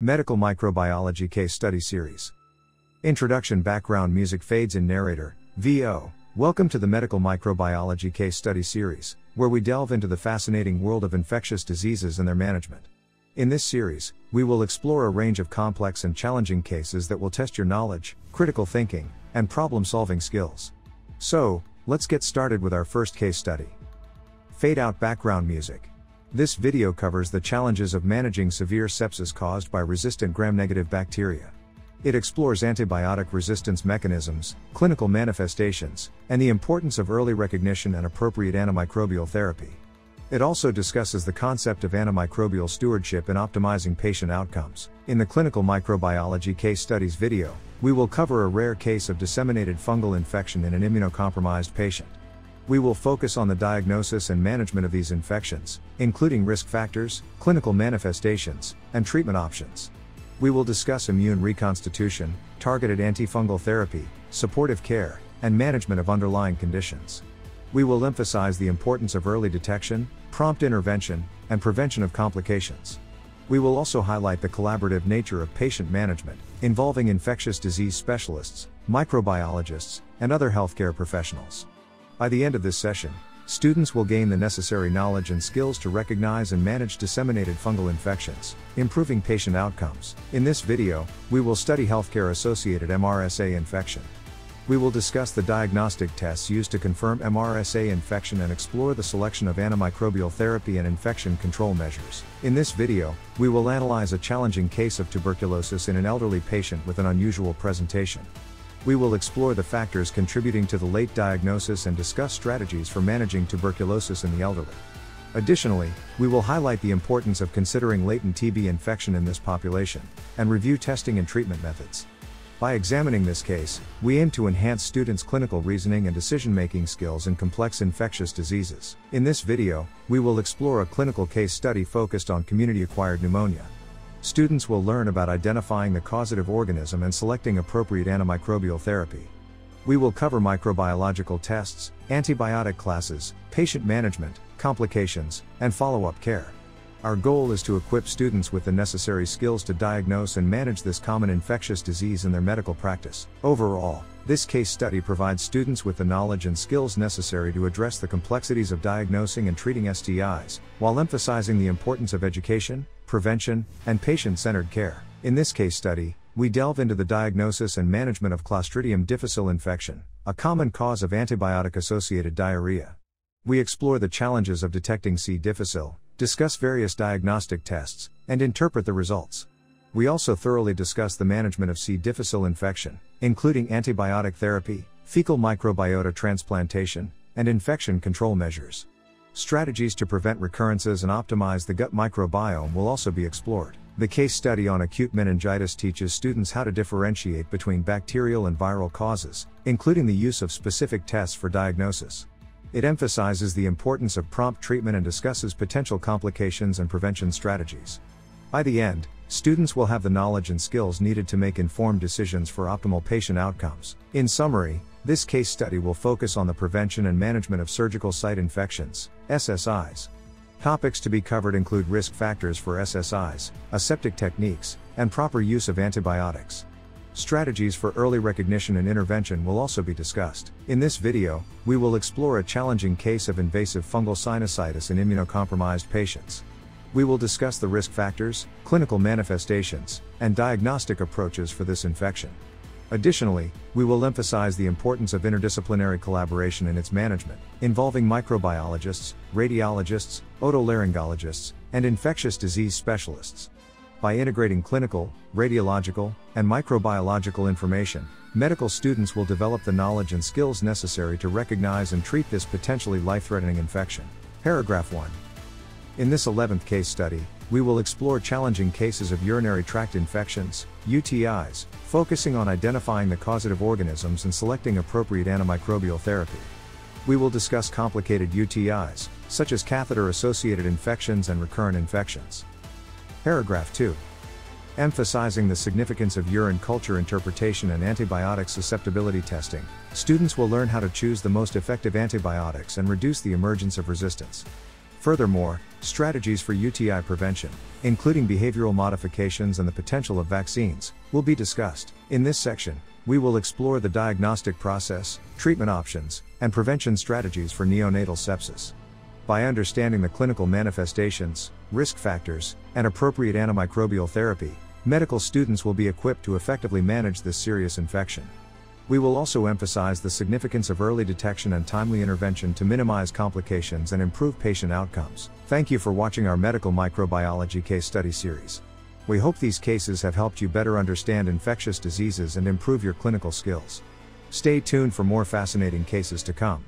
Medical Microbiology Case Study Series. Introduction. Background music fades in. Narrator, VO. Welcome to the Medical Microbiology Case Study Series, where we delve into the fascinating world of infectious diseases and their management. In this series, we will explore a range of complex and challenging cases that will test your knowledge, critical thinking, and problem-solving skills. So, let's get started with our first case study. Fade out. Background music. This video covers the challenges of managing severe sepsis caused by resistant gram-negative bacteria. It explores antibiotic resistance mechanisms, clinical manifestations, and the importance of early recognition and appropriate antimicrobial therapy. It also discusses the concept of antimicrobial stewardship in optimizing patient outcomes. In the Clinical Microbiology Case Studies video, we will cover a rare case of disseminated fungal infection in an immunocompromised patient. We will focus on the diagnosis and management of these infections, including risk factors, clinical manifestations, and treatment options. We will discuss immune reconstitution, targeted antifungal therapy, supportive care, and management of underlying conditions. We will emphasize the importance of early detection, prompt intervention, and prevention of complications. We will also highlight the collaborative nature of patient management, involving infectious disease specialists, microbiologists, and other healthcare professionals. By the end of this session, students will gain the necessary knowledge and skills to recognize and manage disseminated fungal infections, improving patient outcomes. In this video, we will study healthcare-associated MRSA infection. We will discuss the diagnostic tests used to confirm MRSA infection and explore the selection of antimicrobial therapy and infection control measures. In this video, we will analyze a challenging case of tuberculosis in an elderly patient with an unusual presentation. We will explore the factors contributing to the late diagnosis and discuss strategies for managing tuberculosis in the elderly. Additionally, we will highlight the importance of considering latent TB infection in this population, and review testing and treatment methods. By examining this case, we aim to enhance students' clinical reasoning and decision-making skills in complex infectious diseases. In this video, we will explore a clinical case study focused on community-acquired pneumonia. Students will learn about identifying the causative organism and selecting appropriate antimicrobial therapy. We will cover microbiological tests, antibiotic classes, patient management, complications, and follow-up care. Our goal is to equip students with the necessary skills to diagnose and manage this common infectious disease in their medical practice. Overall, this case study provides students with the knowledge and skills necessary to address the complexities of diagnosing and treating STIs, while emphasizing the importance of education, prevention, and patient-centered care. In this case study, we delve into the diagnosis and management of Clostridium difficile infection, a common cause of antibiotic-associated diarrhea. We explore the challenges of detecting C. difficile, discuss various diagnostic tests, and interpret the results. We also thoroughly discuss the management of C. difficile infection, including antibiotic therapy, fecal microbiota transplantation, and infection control measures. Strategies to prevent recurrences and optimize the gut microbiome will also be explored. The case study on acute meningitis teaches students how to differentiate between bacterial and viral causes, including the use of specific tests for diagnosis. It emphasizes the importance of prompt treatment and discusses potential complications and prevention strategies. By the end, students will have the knowledge and skills needed to make informed decisions for optimal patient outcomes. In summary, this case study will focus on the prevention and management of surgical site infections, SSIs. Topics to be covered include risk factors for SSIs, aseptic techniques, and proper use of antibiotics. Strategies for early recognition and intervention will also be discussed. In this video, we will explore a challenging case of invasive fungal sinusitis in immunocompromised patients. We will discuss the risk factors, clinical manifestations, and diagnostic approaches for this infection. Additionally, we will emphasize the importance of interdisciplinary collaboration in its management, involving microbiologists, radiologists, otolaryngologists, and infectious disease specialists. By integrating clinical, radiological, and microbiological information, medical students will develop the knowledge and skills necessary to recognize and treat this potentially life-threatening infection. Paragraph 1. In this 11th case study, we will explore challenging cases of urinary tract infections, UTIs, focusing on identifying the causative organisms and selecting appropriate antimicrobial therapy. We will discuss complicated UTIs, such as catheter-associated infections and recurrent infections. Paragraph 2. Emphasizing the significance of urine culture interpretation and antibiotic susceptibility testing, students will learn how to choose the most effective antibiotics and reduce the emergence of resistance. Furthermore, strategies for UTI prevention, including behavioral modifications and the potential of vaccines, will be discussed. In this section, we will explore the diagnostic process, treatment options, and prevention strategies for neonatal sepsis. By understanding the clinical manifestations, risk factors, and appropriate antimicrobial therapy, medical students will be equipped to effectively manage this serious infection. We will also emphasize the significance of early detection and timely intervention to minimize complications and improve patient outcomes. Thank you for watching our medical microbiology case study series. We hope these cases have helped you better understand infectious diseases and improve your clinical skills. Stay tuned for more fascinating cases to come.